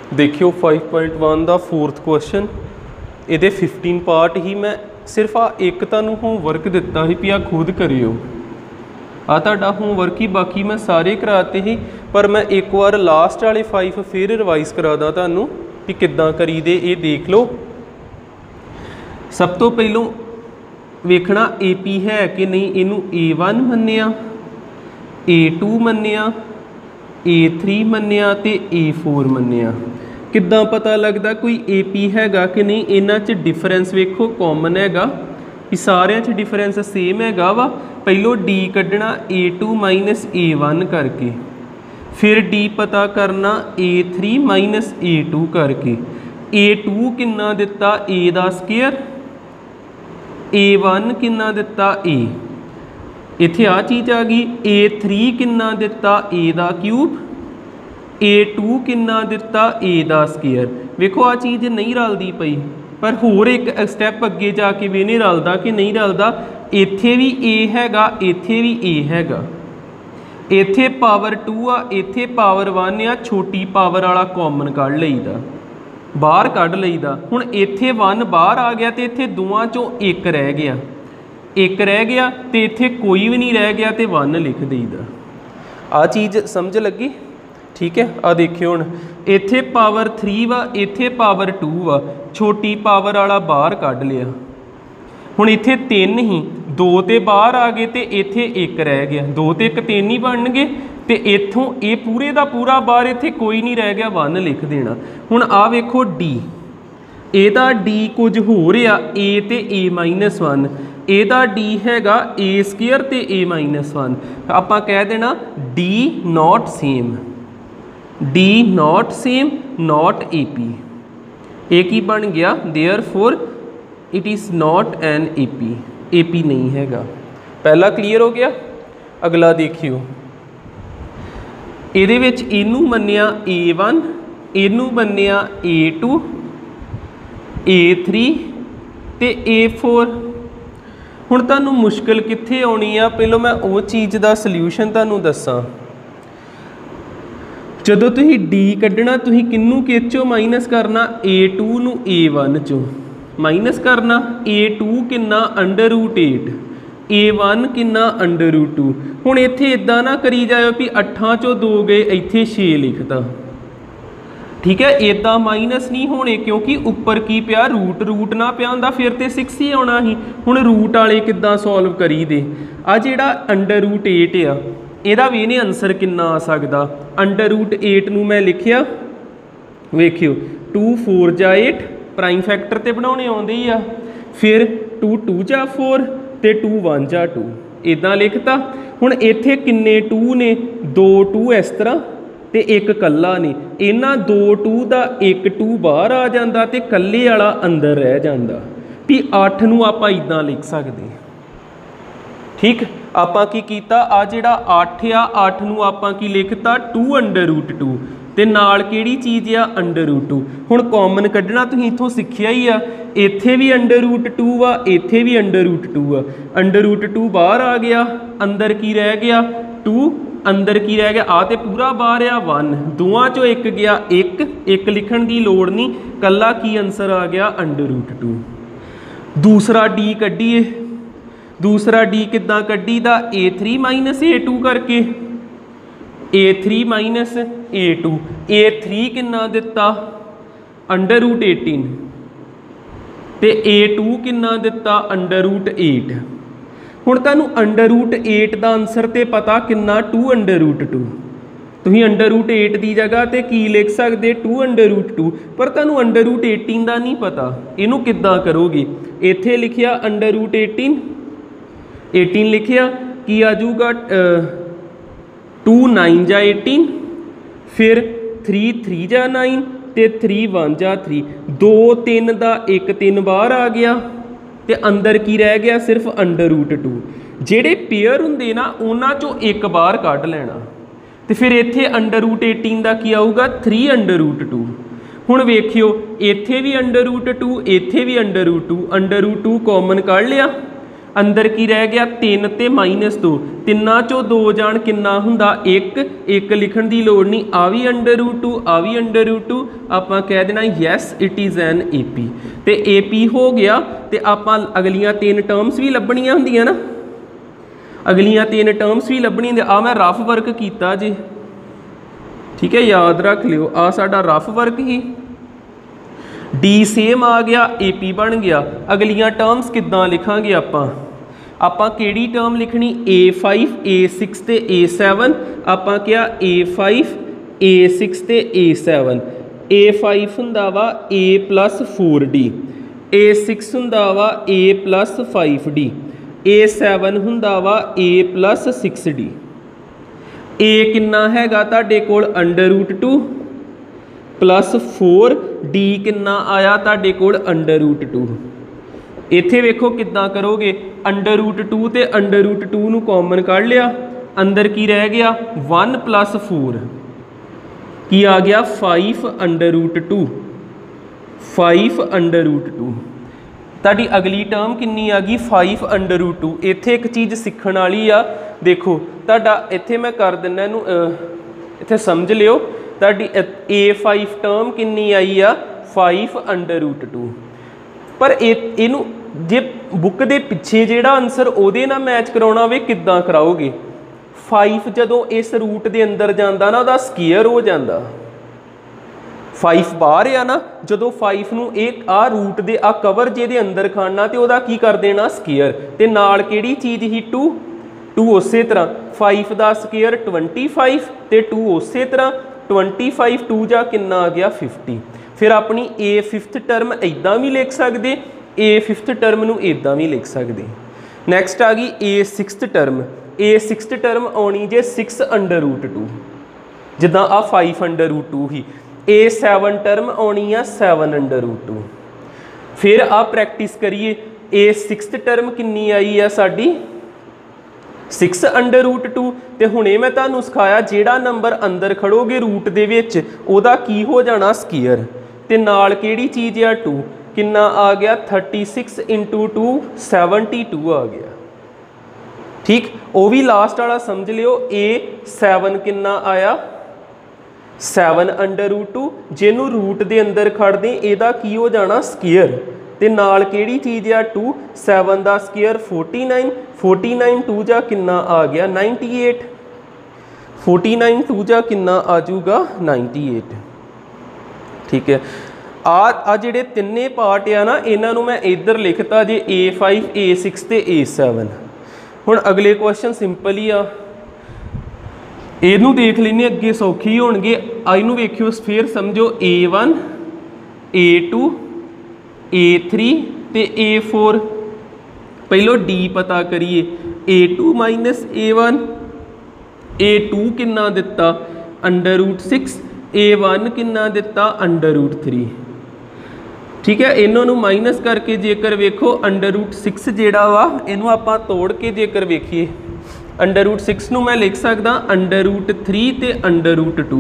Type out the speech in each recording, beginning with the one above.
देखियो 5.1 का 4th question ये 15 पार्ट ही मैं सिर्फ आ एक तुहानूं होमवर्क दिता ही भी आ खुद करियो। आ तुहाडा होमवर्क ही बाकी मैं सारे कराते ही, पर मैं एक बार लास्ट वाले 5 फिर रिवाइज करा दा तुहानूं भी किद्दां करी दे। ये देख लो। सब तो पहलों वेखना AP है कि नहीं, इनू A1 मन्निया, A2 मन्निया, A3 मन्निया ते A4 मन्निया। किद्दां पता लगदा कोई AP हैगा कि नहीं। इन्हां च डिफरेंस वेखो कॉमन हैगा कि सारियां च डिफरेंस सेम हैगा वा। पहलों D कढ़ना A2 माइनस A1 करके, फिर D पता करना A3 माइनस A2 करके। A2 किन्ना दिता A दा स्केयर, A1 किन्ना दिता A, इत्थे आ चीज़ आ गई। A3 किन्ना दिता A दा क्यूब, A2 किन्ना दिता A दा स्केयर। वेखो आ चीज़ नहीं रलदी पई, पर होर एक स्टैप अगे जाके भी नहीं रलदा कि नहीं रलदा। इत्थे भी A हैगा, इत्थे भी A हैगा, इत्थे पावर 2 आ, इत्थे पावर 1 आ। छोटी पावर वाला कॉमन कढ़ लईदा, बाहर कढ़ लईदा। हुण इत्थे 1 बाहर आ गया तो इत्थे दोवां चों एक रह गया, एक रह गया तो इत्थे कोई भी नहीं रह गया तो 1 लिख दईदा। आ चीज़ समझ लगी? ठीक है। आ देखियो हुण इत्थे पावर 3 वा, इत्थे पावर 2 वा। छोटी पावर वाला बाहर कढ़ लिया। हुण इत्थे 3 ही, 2 तो बाहर आ गए तो इत्थे 1 रह गया। 2 तो 1 3 ही बन गए तो इत्थों ये पूरे का पूरा बाहर, इत्थे कोई नहीं रह गया, 1 लिख देना। हुण आ वेखो D, ਇਹਦਾ D कुछ हो रहा A तो A माइनस 1, ਇਹਦਾ D हैगा A स्केयर तो A माइनस 1। आपां कह देना D not same, D not same not AP। एक ही बन गया, therefore it is not an AP, AP नहीं हैगा। पहला क्लीयर हो गया। अगला देखियो, ਇਹਦੇ ਵਿੱਚ ਇਹਨੂੰ ਮੰਨਿਆ A1, ਇਹਨੂੰ ਮੰਨਿਆ A2, A3 ਤੇ A4। ਹੁਣ ਤੁਹਾਨੂੰ ਮੁਸ਼ਕਿਲ ਕਿੱਥੇ ਆਉਣੀ ਆ, ਪਹਿਲਾਂ मैं ਉਹ ਚੀਜ਼ ਦਾ ਸੋਲੂਸ਼ਨ ਤੁਹਾਨੂੰ ਦੱਸਾਂ। ਜਦੋਂ ਤੁਸੀਂ D ਕੱਢਣਾ, ਤੁਸੀਂ ਕਿਹਨੂੰ ਕਿਸ ਚੋਂ ਮਾਈਨਸ करना, A2 ਨੂੰ A1 ਚੋਂ माइनस करना। A2 किन्ना √8, A1 किन्ना √2। हुण इत्थे इदां ना करी जाओ भी 8 चों 2 गए, इत्थे 6 लिखता। ठीक है, इदां माइनस नहीं होने क्योंकि उपर की पिया रूट, रूट ना पिया हुंदा फिर तो 6 ही आना ही। हुण रूट वाले किद्दां सॉल्व करी दे। आ जिहड़ा √8 आ, इहदा भी इहने आंसर किन्ना आ सकदा। √8 नूं मैं लिखिया, वेखियो 2 4 जा 8, प्राइम फैक्टर तो बनाने आउंदे ही आ। फिर 2 2 जा 4 तो 2 1 जा 2, इदां लिखता। हुण इत्थे किन्ने 2 ने, 2 2 इस तरह तो 1 कल्ला ने। इन्हां 2 2 का 1 2 बाहर आ जाता तो कल्ले वाला अंदर रह जाता। भी 8 नूं आपां इदां लिख सकते। ठीक, आपां की कीता, आ जिहड़ा 8 आ, 8 नूं आपां की लिखता 2 √2 ते नाल किहड़ी चीज़ आ √2। हुण कॉमन कढ़ना तुसीं इत्थों सिੱਖਿਆ ही आ। इत्थे भी √2 आ, इत्थे भी √2 आ। √2 बाहर आ गया, अंदर की रह गया 2, अंदर की रह गया आ तो पूरा बाहर आ 1। दोवां चों 1 गया, 1 लिखण की लोड़ नहीं, कल्ला की आंसर आ गया √2। दूसरा D कढ़ीए। दूसरा D किद्दां कढ़ी दा, A3 माइनस A2 करके, A3 माइनस A2। A3 किन्ना दिता √18 ते A2 किन्ना दिता √8। हुण तुहानूं √8 का आंसर तो पता किन्ना 2 √2। तुसीं √8 की जगह तो की लिख सकते 2 √2, पर तुहानूं √18 का नहीं पता। इनू किद्दां करोगे? इत्थे लिखिया √18, 18 लिखिया, की आजूगा 2 9 जा 18, फिर 3 3 जा 9 तो 3 1 जा 3। 2 3 का 1 3 बाहर आ गया तो अंदर की रह गया सिर्फ √2। जेड़े पेयर हुंदे ना उन्हां चों 1 बाहर कढ़ लेना तो फिर इत्थे √18 का की आऊगा 3 √2। हुण वेखियो इत्थे भी √2, इत्थे भी √2 कॉमन कढ़ लिया। अंदर की रह गया 3 ते -2 तिन्ना चों 2 जाण किन्ना हुंदा 1 1 लिखण दी लोड़ नहीं आ भी √2 आ भी √2 आपां कह देना yes it is an AP ते AP हो गया ते आपां अगलियां 3 टर्म्स भी लभणियां हुंदियां ना अगलियां 3 टर्म्स भी लभणियां आ मैं रफ वर्क कीता जी ठीक है याद रख लियो आ साडा रफ वर्क ही डी सेम आ गया AP बन गया अगलियां टर्म्स किद्दां लिखांगे आपां किहड़ी टर्म लिखनी A5 A6 ते A7 आपां क्या A5 A6 ते A7 A5 हुंदा वा A + 4D A6 हुंदा वा A + 5D A7 हुंदा वा A + 6D A किन्ना हैगा तुहाडे कोल √2 + 4 D किन्ना आया तुहाडे कोल √2 इत्थे वेखो किद्दां करोगे √2 ते √2 नूं कॉमन कढ लिया अंदर की रह गया 1 + 4 की आ गया 5 √2 5 √2 ताड़ी अगली टर्म किन्नी आ गई 5 √2 इत्थे एक चीज़ सीखण वाली आ देखो ताड़ा इत्थे मैं कर दिना इनू इत्थे समझ लियो ताड़ी A5 टर्म किन्नी आई आ 5 √2 पर इनू जे बुक दे पिछे जिहड़ा आंसर उहदे नाल मैच कराउणा होवे किद्दां कराओगे 5 जदों इस रूट दे अंदर जांदा ना उहदा स्केयर हो जांदा 5 बाहर आ ना जो 5 नूं एक आ रूट दे आ कवर जिहदे अंदर खाना तो वह की कर देना स्केयर ते नाल किहड़ी चीज़ ही 2 उस तरह 5 का स्केयर 25 ते 2 उस तरह 25 2 जा किन्ना आ गया 50 फिर अपनी A5th टर्म इदां भी लिख सकते A5th टर्म नूं इदां भी लिख सकते नैक्सट आ गई A6th टर्म A6th टर्म आनी जे 6 √2 जिद्दां आ 5 √2 ही A7 टर्म आनी आ 7 √2 फिर आ प्रैक्टिस करिए A6th टर्म किन्नी आई आ साडी 6 √2 ते हुणे मैं तुहानूं सिखाया जिहड़ा नंबर अंदर खड़ोगे रूट दे विच उहदा की हो जाना स्केयर ते नाल किहड़ी चीज़ आ 2 किन्ना आ गया 36 × 2 72 आ गया ठीक वो भी लास्ट वाला समझ लियो A7 किन्ना आया 7 √2 जिन्हों रूट दे अंदर खड़ दें इहदा की हो जाना स्केयर ते नाल किहड़ी चीज़ आ 2 7 का स्केयर 49 2 जा किन्ना आ गया 98 49 2 जा किन्ना आ जाऊगा 98 ठीक है आ जिहड़े तिन्ने पार्ट आ ना इन्हों मैं इधर लिखता जे A5 A6 ते A7 हुण अगले क्वेश्चन सिंपल ही आ इनू देख लेने अगे सौखे ही होणगे इनू वेखियो फिर समझो A1 A2 A3 ते A4 पहलो D पता करिए A2 - A1 A2 किन्ना दिता √6 A1 किन्ना दिता √3 ठीक है इन्हों माइनस करके जेकर वेखो √6 जिहड़ा वा इनू आपां तोड़ के जेकर वेखिए √6 नूं मैं लिख सकदा √3 ते √2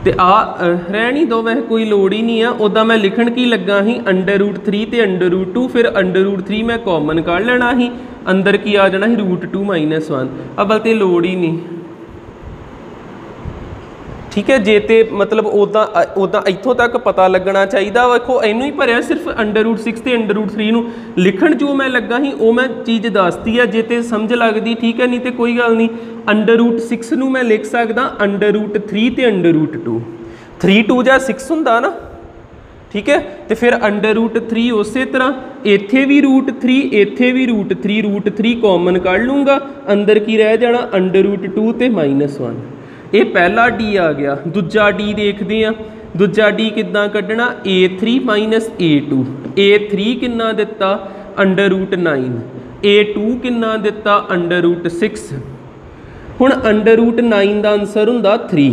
ते आ रहनी दो वह कोई लोड़ ही नहीं है उदा मैं लिखण की लगा ही √3 ते √2 फिर √3 मैं कॉमन कर लेना ही अंदर की आ जाना ही √2 - 1 अबल तो लोड़ ही नहीं ठीक है जे तो मतलब उदा इत्थों तक पता लगना चाहिए वेखो इनू ही भरिया सिर्फ √6 ते √3 नूं लिखण जो मैं लगा ही वो मैं चीज़ दसती है जे तो समझ लगती ठीक है नहीं तो कोई गल नहीं √6 नूं मैं लिख सकदा √3 ते √2 3 2 जा 6 हुंदा ना ठीक है तो फिर √3 उस तरह इत्थे भी √3 इत्थे भी √3 कॉमन कर लूँगा अंदर की रह जाना √2 ते -1 ये पहला D आ गया दूजा D देखते हैं दूजा D किद्दां कड्ढना A3 - A2 A3 किन्ना दिता √9 A2 किन्ना दिता √6 हुण √9 का आंसर हुंदा 3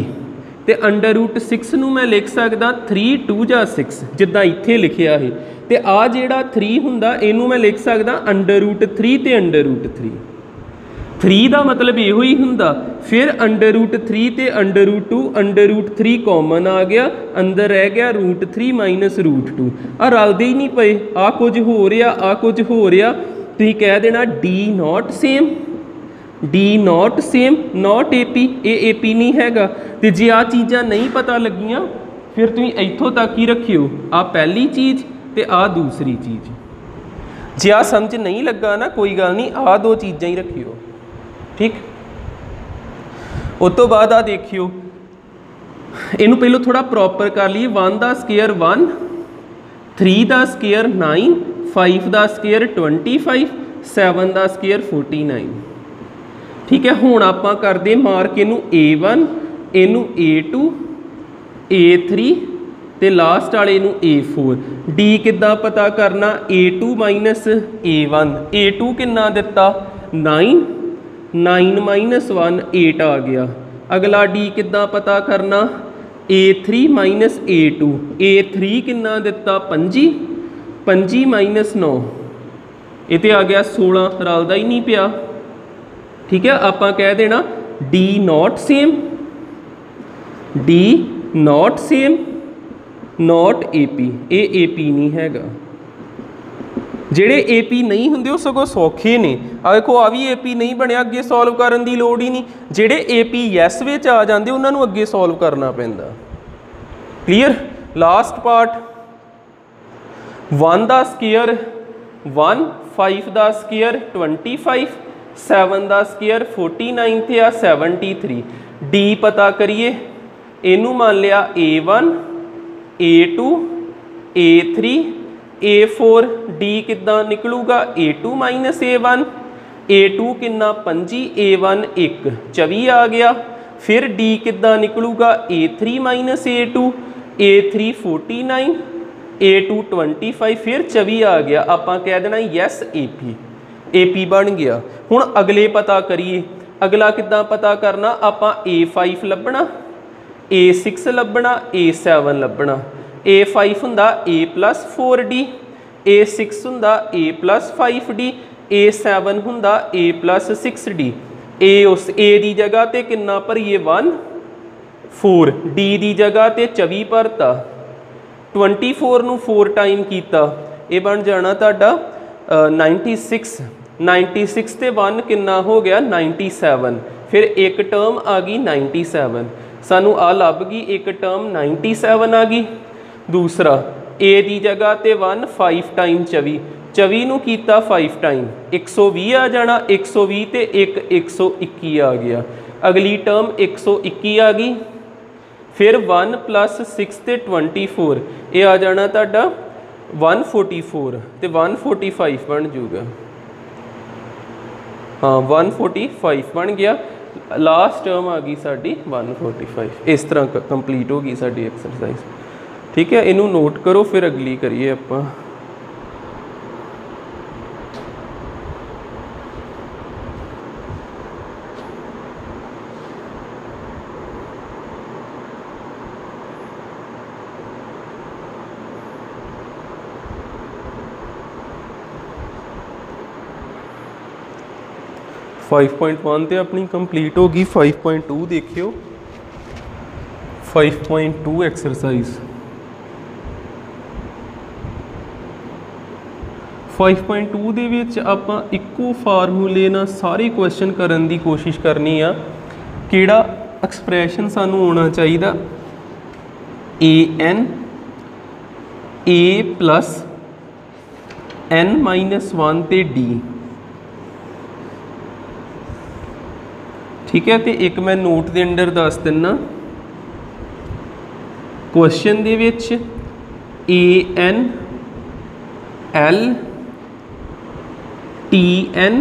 ते √6 नूं मैं लिख सकदा 3 2 जा 6 जिद्दां इत्थे लिखिया है ते आ जिहड़ा 3 हुंदा इनू मैं लिख सकदा √3 ते √3 3 का मतलब यो ही हुंदा फिर √3 ते √2 √3 कॉमन आ गया अंदर रह गया √3 - √2 आ रलदे ही नहीं पे आ कुछ हो रहा आ कुछ हो रहा तुसीं कह देना D not same, D not same not A P, ये ए पी नहीं हैगा। तो जे आ चीज़ां नहीं पता लगियां फिर तुसीं इत्थों तक ही रखियो, आ पहली चीज़ ते आ दूसरी चीज़। जे आ समझ नहीं लगा ना कोई गल नहीं, आ दो चीज़ां ही रखियो, ठीक। उस तो बाद आ देखियो, इनू पहलों थोड़ा प्रॉपर कर लीए। 1 का स्केयर 1, 3 का स्केयर 9, 5 का स्केयर 25, 7 का स्केयर 49, ठीक है। हुण आपां करदे मार्क इनू A1, इनू A2, A3 ते लास्ट वाले नू A4। डी किद्दां पता करना, A2 माइनस A1, A2 किन्ना दिता 9, 9 माइनस 1 8 आ गया। अगला डी किद्दां पता करना, A3 माइनस A2, A3 किन्ना दिता 25, 25 माइनस 9 ये तो आ गया 16, रलदा ही नहीं पिया, ठीक है। आपां कह देना D not same, D not same not A P, ये ए पी नहीं हैगा। ਜਿਹੜੇ ए पी नहीं होंगे वो सगों सौखे ने। आ देखो आ भी ए पी नहीं बनया, अगे सॉल्व करने की लोड़ ही नहीं। ਜਿਹੜੇ ए पी यस विच आ जाते उन्होंने अगे सॉल्व करना पैंदा। क्लीयर। लास्ट पार्ट 1 का स्केयर 1, 5 का स्केयर 25, 7 का स्केयर 49 थे आ 73। डी पता करिए, इनू मान लिया A1, A2, A3, A4। D किद्दां निकलूगा A2 minus A1, A2 किन्ना 25, A1 1 24 आ गया। फिर D किद्दां निकलूगा A3 minus A2, A3 49, A2 25, फिर 24 आ गया। आपां कह देना यस ए पी बन गया। हुण अगले पता करिए, अगला किद्दां पता करना, आपां A5 लभना, A6 लभना, A7 लभना। A5 हुंदा A प्लस 4D, A6 हुंदा A प्लस 5D, A7 हुंदा A प्लस 6D। A उस A की जगह ते किन्ना भरीए 1 4, D की जगह ते 24 भरता, 24 नू 4 टाइम किया, ये बन जाना तुहाडा 96। 96 ते 1 किन्ना हो गया 97। फिर एक टर्म आ गई 97, सानू आ लभ गई एक टर्म 97 आ गई। दूसरा A की जगह ते 1 5 टाइम 24, 24 नू कीता 5 टाइम 120 आ जाना, 120 ते 1 121 आ गया। अगली टर्म 121 आ गई। फिर 1 प्लस 6 ते 24, ये आ जाना तुहाडा 144 ते 145 बन जूगा। हाँ 145 बन गया। लास्ट टर्म आ गई साडी 145। इस तरह कंप्लीट हो गई साडी एक्सरसाइज, ठीक है। इनू नोट करो फिर अगली करिए आपां। फाइव 5.1 तो अपनी कंप्लीट होगी। 5.2 देखियो, 5.2 एक्सरसाइज। 5.2 ਦੇ ਵਿੱਚ ਆਪਾਂ ਇੱਕੋ ਫਾਰਮੂਲੇ ਨਾਲ ਸਾਰੇ ਕੁਐਸਚਨ ਕਰਨ ਦੀ ਕੋਸ਼ਿਸ਼ ਕਰਨੀ ਆ। ਕਿਹੜਾ ਐਕਸਪ੍ਰੈਸ਼ਨ ਸਾਨੂੰ ਆਉਣਾ ਚਾਹੀਦਾ, an a plus n-1 ਤੇ d, ठीक है। तो एक मैं नोट के अंडर दस दिना, question they which an l tn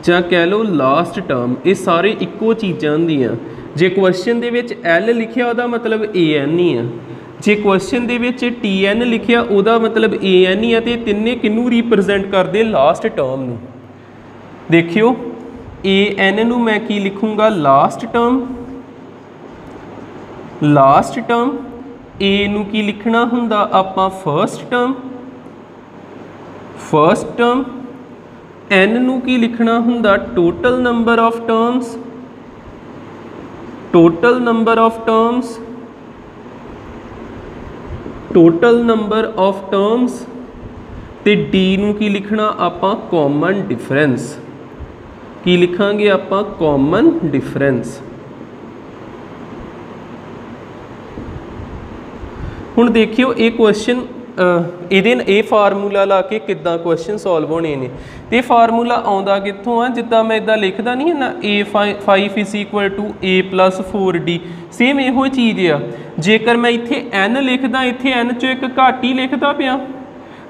ਜਾਂ कह लो लास्ट टर्म, ये सारे इक्को चीज़ां होंदियां। जे क्वेश्चन दे विच l लिखिया उहदा मतलब an ही है, जे क्वेश्चन दे विच tn लिखिया उहदा मतलब an ही है। तो तिन्ने किनू रिप्रजेंट करते, लास्ट टर्म नू। देखियो an नू मैं की लिखूँगा, last term, last term. a नू की लिखना हुंदा आपां first term, first term. n नू की लिखना हुंदा total number of terms, total number of terms, total number of terms. ਤੇ डी ਨੂੰ ਕੀ ਲਿਖਣਾ ਆਪਾਂ कॉमन डिफरेंस की लिखांगे आपां कॉमन डिफरेंस। हुण देखियो ये क्वेश्चन ये फार्मूला ला के किद्दां क्वेश्चन सॉल्व होने ने ते फार्मूला आउंदा कित्थों आ जिद्दां मैं इदां लिखदा नहीं है ना A5 is equal to A plus 4D same इहो चीज़ आ। जेकर मैं इत्थे n लिखदा इत्थे n चों एक घट ही लिखदा पिया,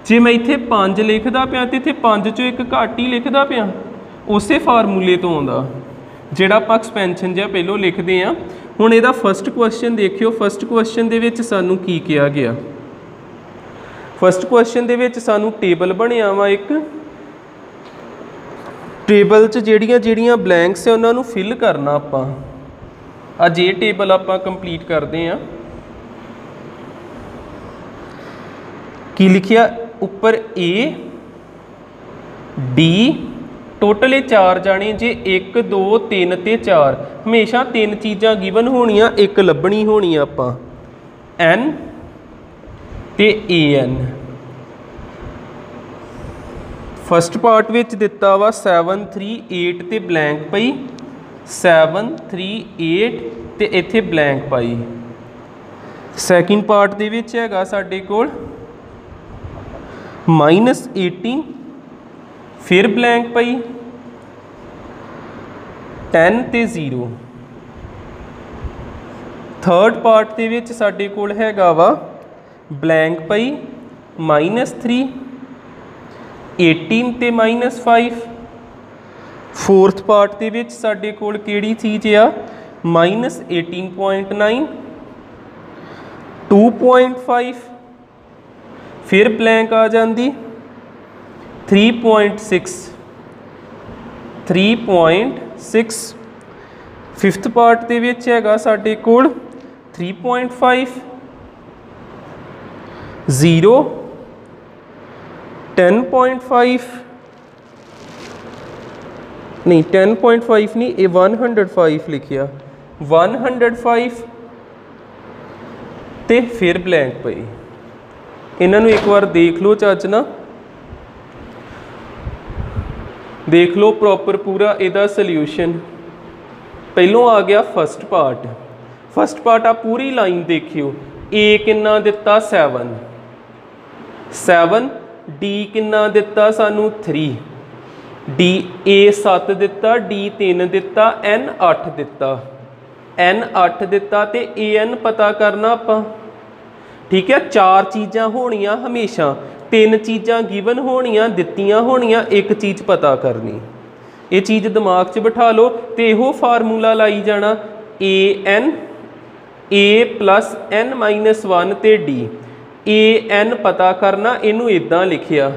जे मैं इत्थे 5 लिखदा पिया ते इत्थे 5 चों एक घट ही लिखदा पिया, उसे फार्मूले तो आउंदा जिहड़ा आपां एक्सपेंशन जिहा पहलों लिखते हैं। हुण इहदा फस्ट क्वेश्चन देखियो, फस्ट क्वेश्चन दे विच सानूं की किहा गया। फस्ट क्वेश्चन दे विच सानूं टेबल बनिया वा एक, टेबल च जिहड़ियां ब्लैंक्स है उन्हां नूं फिल करना आपां। अज ये टेबल आपां कंप्लीट करते हैं। की लिखिया उपर A D टोटल ये 4 जाने जे 1 2 3 ते 4 हमेशा 3 चीज़ां गिवन होनियां, एक लभनी होनी आपां N ते AN। फस्ट पार्ट विच दिता वा 7 3 8 ते ब्लैंक पई, 7 3 8 ते इत्थे ब्लैंक पाई। सैकेंड पार्ट दे विच हैगा साडे कोल -18 फिर ब्लैंक पई 10 ते 0। थर्ड पार्ट दे विच साडे कोल हैगा वा ब्लैंक पई -3 18 ते -5। फोर्थ पार्ट दे विच साडे कोल किहड़ी चीज़ आ -18.9 2.5 फिर ब्लैंक आ जाती 3.6। फिफ्थ पार्ट दे विच हैगा साडे कोल 3.5 0 10.5 नहीं 10.5 नहीं ये 105 लिखिया 105 ते फिर ब्लैंक पई। इन्हां नूं एक बार देख लो चज ना, देख लो प्रॉपर पूरा इहदा सल्यूशन। पहलों आ गया फस्ट पार्ट, फस्ट पार्ट आप पूरी लाइन देखियो। ए किन्ना दिता 7 डी किन्ना दिता सानू 3 डी ए 7 दिता डी 3 दिता एन 8 दिता एन 8 दिता ते ए एन पता करना आपां। ठीक है, 4 चीज़ां होनियां हमेशा, 3 चीज़ां गिवन होनियां दित्तियां होनियां, एक चीज़ पता करनी। ये चीज़ दिमाग च बिठा लो तो यहो फार्मूला लाई जाना AN A प्लस N -1 ते D। AN पता करना, इनू इदां लिखिया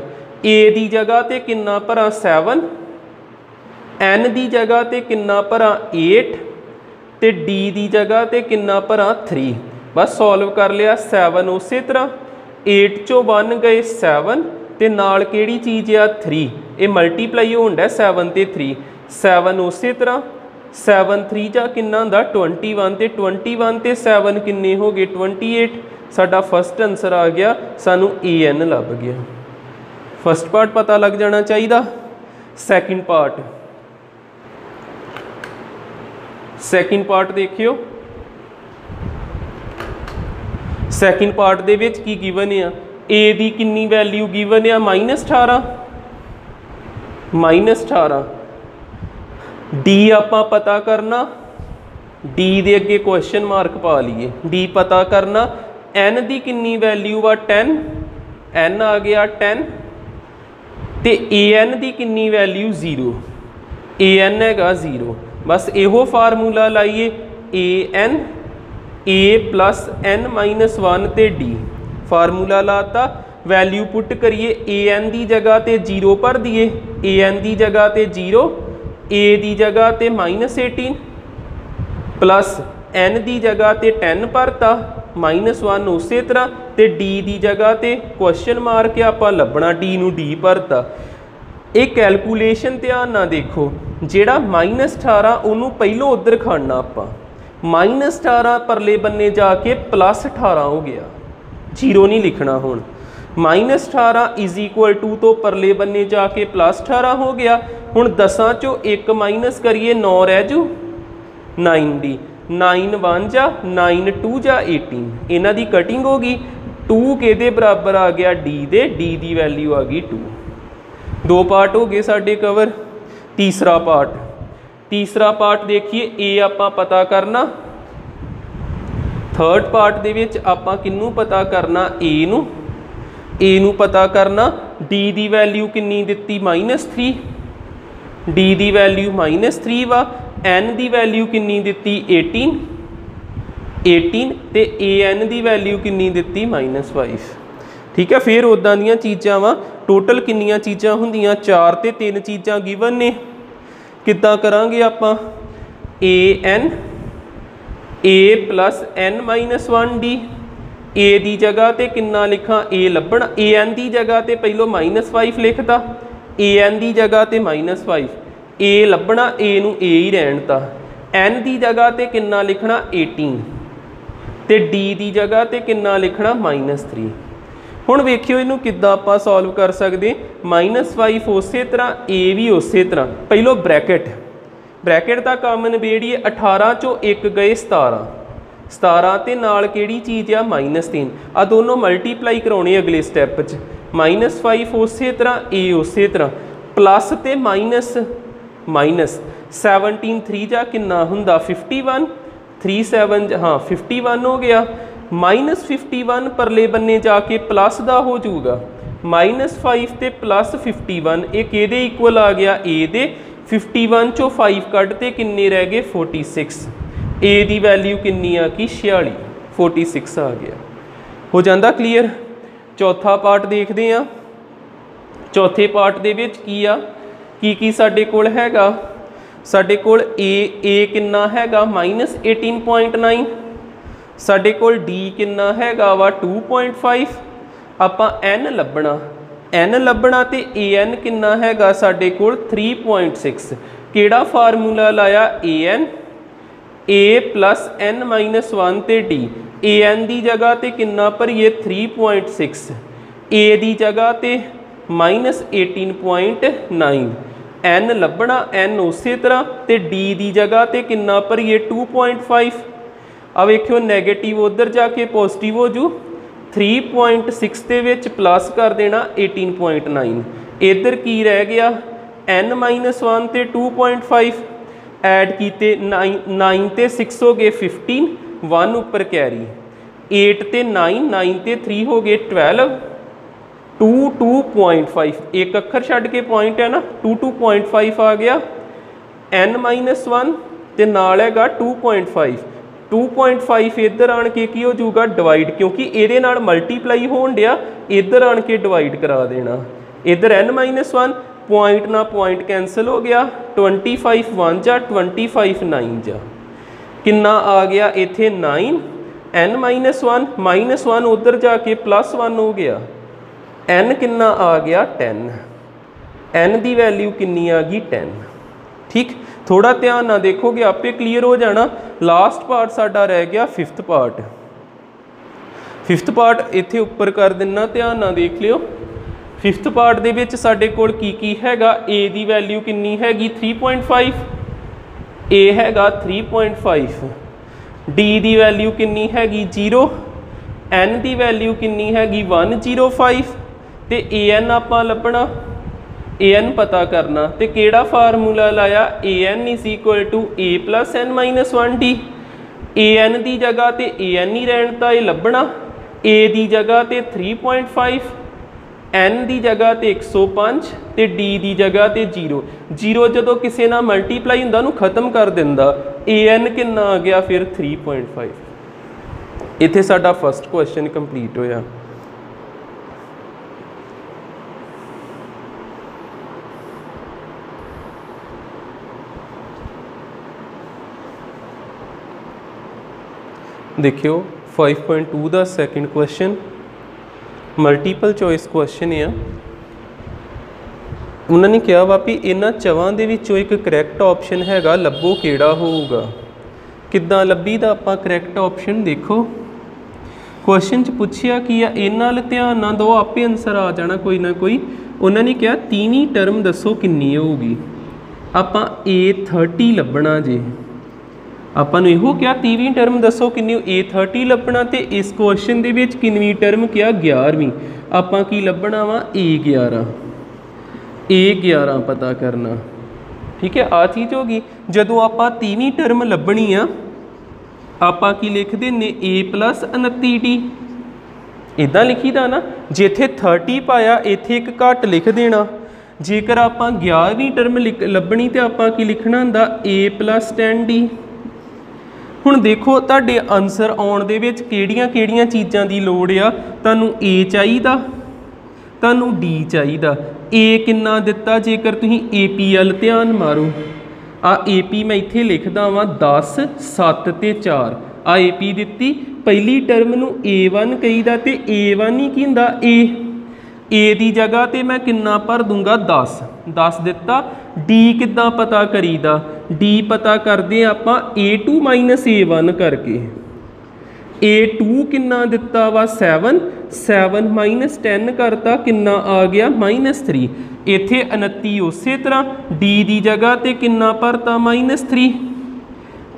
A की जगह ते किन्ना भरा 7, N की जगह ते किन्ना भरा 8 ते D की जगह ते किन्ना भरा 3। बस सॉल्व कर लिया। 7 उस तरह 8 चों 1 गए 7 ते नाल केड़ी चीज़ आ 3, ये मल्टीप्लाई होंदा 7 ते 3। 7 उस तरह 7 3 जा किन्ना हुंदा 21 ते 21 ते 7 किन्ने हो गए 28। साडा फस्ट आंसर आ गया, सानू AN लभ गया। फस्ट पार्ट पता लग जाना चाहिए। सैकेंड पार्ट देखियो। सैकेंड पार्ट दे विच की गिवन है, ए दी किन्नी वैल्यू गिवन है -18। डी आपां पता करना, डी दे अगे क्वेश्चन मार्क पा लीए, डी पता करना। एन दी किन्नी वैल्यू वा 10, एन आ गया 10 ते A N the Kinni value 0, A N हैगा 0। बस इहो फार्मूला लाइए AN A प्लस N -1 ते D। फार्मूला लाता, वैल्यू पुट करिए AN की जगह ते 0 भर दिए, AN की जगह ते 0, A की जगह ते -18 प्लस N की जगह ते 10 भरता -1 उस तरह ते D की जगह ते क्वेश्चन मार्क आपां लभना, D नूं D भरता। एक कैलकुलेशन ध्यान ना देखो, जेड़ा -18 उन्होंने पहलों उधर खाना आपां, -18 परले बन्ने जाके +18 हो गया, 0 नहीं लिखना। हुण -18 इज इक्वल टू तो परले बन्ने जाके +18 हो गया। हुण 10 चों 1 माइनस करिए 9 रह जू 9D 9 1 जा 9 2 जा 18 इन्हां दी कटिंग हो गई 2 किहदे बराबर आ गया D दे D दी वैल्यू आ गई 2। 2 पार्ट हो गए साडे कवर। तीसरा पार्ट देखिए ए आपां पता करना। थर्ड पार्ट दे विच आपां किन्नू पता करना ए नू पता करना। D दी वैल्यू किन्नी दित्ती -3 D दी वैल्यू -3 वा। N दी वैल्यू किन्नी दित्ती 18 ते AN दी वैल्यू किन्नी दित्ती -5। ठीक है। फिर उदां दीयां चीज़ां वा टोटल किन्नियां चीज़ां हुंदियां 4 ते 3 चीज़ां गिवन ने। किद्दां करांगे आपां AN A + N-1D A दी जगह ते किन्ना लिखां A लभना AN दी जगह ते पहलों -5 लिखता AN दी जगह ते -5 A लभना A नू A ही रहणता। N दी जगह ते किन्ना लिखना 18 ते D दी जगह ते किन्ना लिखना -3। हुण वेखियो इनू किद्दां आपां सॉल्व कर सकदे। -5 उसे तरह A भी उसे तरह पहलों ब्रैकेट का काम निबेड़िए 18 चों 1 गए 17 ते नाल किहड़ी चीज़ आ -3 आ दोनों मल्टीप्लाई कराने अगले स्टैप च। -5 उसे तरह A उसे तरह प्लस ते माइनस 17 3 जा किन्ना हुंदा 51 3 7 हाँ 51 हो गया। -51 परले बन्ने जाके प्लस दा हो जाऊगा -5 ते +51 ये किहदे इक्वल आ गया A दे। 51 चों 5 कढ़ते किन्ने रह गए 46 A दी वैल्यू किन्नी आ कि 46 46 आ गया। हो जाता क्लीयर। चौथा पार्ट देखते हैं। चौथे पार्ट दे विच की साडे कोल हैगा साडे कोल A किन्ना हैगा -18.9 साडे कोल D किन्ना हैगा वा 2.5 आपां N लभना ते AN किन्ना हैगा साडे कोल 3.6 किहड़ा फार्मूला लाया AN A + N-1 ते D AN दी जगह ते किन्ना भरीए 3.6 A दी जगह ते -18.9 N लभना N उसे तरह ते D दी जगह ते किन्ना भरीए 2.5 आ वेखियो नैगेटिव उधर जाके पॉजिटिव हो जू 3.6 के विच प्लस कर देना 18.9 इधर की रह गया N-1 ते 2.5 ऐड किए 9 ते 6 हो गए 15 1 उपर कैरी 8 ते 9 ते 3 हो गए 12 2 2.5 एक अखर छड्ड के पॉइंट है ना 2.5 आ गया N-1 ते नाल हैगा 2.5 इधर आन के की हो जाऊगा डिवाइड क्योंकि ये मल्टीप्लाई होन दिया इधर आन के डिवाइड करा देना इधर N-1 पॉइंट ना पॉइंट कैंसल हो गया 25 1 जा 25 9 जा किन्ना आ गया इत्थे 9 N-1 -1 उधर जाके +1 हो गया N किन्ना आ गया 10 N की वैल्यू किन्नी आ गई 10। ठीक थोड़ा ध्यान ना देखोगे आपे क्लीयर हो जाना। लास्ट पार्ट साडा रह गया फिफ्थ पार्ट इत्थे उपर कर देना ध्यान ना देख लियो। फिफ्थ पार्ट दे विच साडे कोल की हैगा A दी वैल्यू किन्नी हैगी 3.5 A हैगा 3.5 D दी वैल्यू किन्नी हैगी 0 N दी वैल्यू किन्नी हैगी 105 ते AN आपां लभना AN पता करना तो केड़ा फार्मूला लाया AN = A + N-1D AN की जगह तो AN ही रहता ये लभना A की जगह तो 3.5 N की जगह तो 105 तो D की जगह तो 0 जो किसी ना मल्टीप्लाई होंदा नूं खत्म कर दिंदा AN किन्ना आ गया फिर 3.5। इत्थे साडा फर्स्ट क्वेश्चन कंप्लीट होया। देखियो 5.2 का second question multiple choice question है। उन्होंने कहा वा भी इन्हां चवां दे विचों एक करैक्ट ऑप्शन हैगा लभो किहड़ा होऊगा। किद्दां लभी दा आपां करैक्ट ऑप्शन देखो क्वेश्चन च पुछया कि इन्ह नाल ध्यान ना दो, आपे आंसर आ जाना कोई ना कोई। उन्होंने कहा 3वीं टर्म दसो कितनी होगी। आपां A30 लभना जे, आपां नूं इहो क्या 3वीं टर्म दसो कितनी, A30 लभना। तो इस क्वेश्चन दे विच कितनी टर्म क्या 11वीं। आपां की लभना वा A11 पता करना। ठीक है, आ चीज़ होगी। जदों आपां 3वीं टर्म लभनी आ, आपां की लिख देने A+29D। इदां लिखीदा ना, जिथे 30 पाया इत्थे एक घट लिख देना। जेकर आपां 11वीं टर्म लभनी तो आपां की लिखना हुंदा A+10D। हुण देखो तुहाडे आंसर आउण दे विच किहड़ियां चीज़ां दी लोड़ आ। तुहानूं A चाहीदा, तुहानूं D चाहीदा। A किन्ना दिता, जेकर तुसीं AP वल ध्यान मारो, आ AP मैं इत्थे लिखदा वां 10, 7 ते 4। आ AP दित्ती, पहली टर्म नूं A1 कहीदा ते A1 ही की हुंदा A दी जगह ते मैं किन्ना भर दूंगा 10 दिता। D किद्दां पता करीदा, D पता करदे आपां A2 - A1 करके। A2 किन्ना दिता वा 7 - 10 करता किन्ना आ गया -3। इत्थे 29 उस तरह, D की जगह ते किन्ना भरता -3।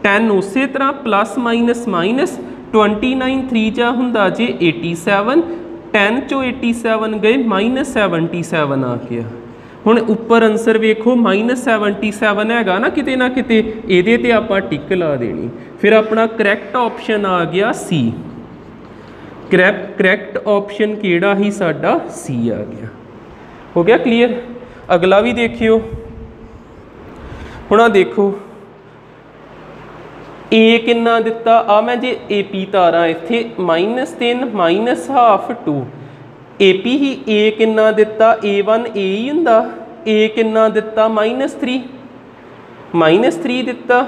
10 उस तरह, प्लस माइनस माइनस 29 3 जा हुंदा जे 87। 10 चो 87 गए -77 आ गया। हुण उपर आंसर वेखो -77 हैगा ना किते इहदे ते आपां टिक ला देनी। फिर अपना करैक्ट ऑप्शन आ गया C। करैक्ट ऑप्शन किहड़ा ही साडा C आ गया। हो गया क्लीयर। अगला भी देखियो। हुण आ देखो A किन्ना दिता, आ मैं जे AP तारा इत्थे -3 -1/2 2। AP ही A किन्ना दिता, A1 A ही हुंदा। A किन्ना दिता -3 दिता,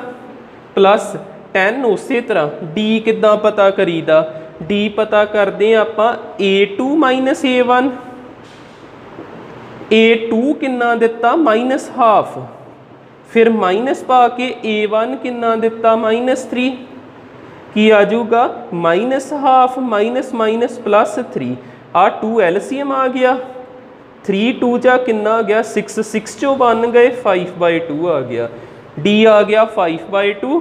प्लस 10 उस तरह। D किद्दां पता करीदा, D पता करदे आपां A2 - A1। A2 किन्ना दिता -1/2, फिर माइनस पा के A1 किन्ना दिता -3। की आ जाऊगा -1/2 माइनस माइनस +3। आ 2 LCM आ गया। 3 2 जा किन्ना आ गया 6, 6 चो 1 गए 5/2 आ गया। D आ गया 5/2।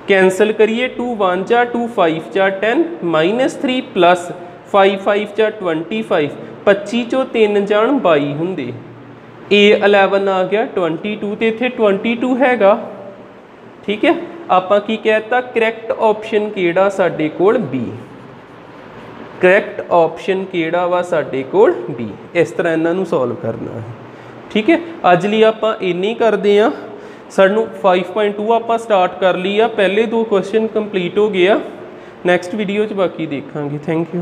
कैंसल करिए 2 1 जा 2 5 जा 10 -3 प्लस 5 5 जा 25। 25 चो 3 जान 22 होंगे। A11 आ गया 22 तो इत्थे 22 हैगा। ठीक है, आपां की कहता करैक्ट ऑप्शन किहड़ा साडे कोल B। करैक्ट ऑप्शन किहड़ा वा साडे कोल B। इस तरह इन्हां नूं सॉल्व करना है। ठीक है, अज लई आपां इन्नी करदे आ। सानू 5.2 आपां स्टार्ट कर ली आ। पहले 2 क्वेश्चन कंप्लीट हो गए आ। नैक्सट वीडियो च बाकी देखांगे। Thank you.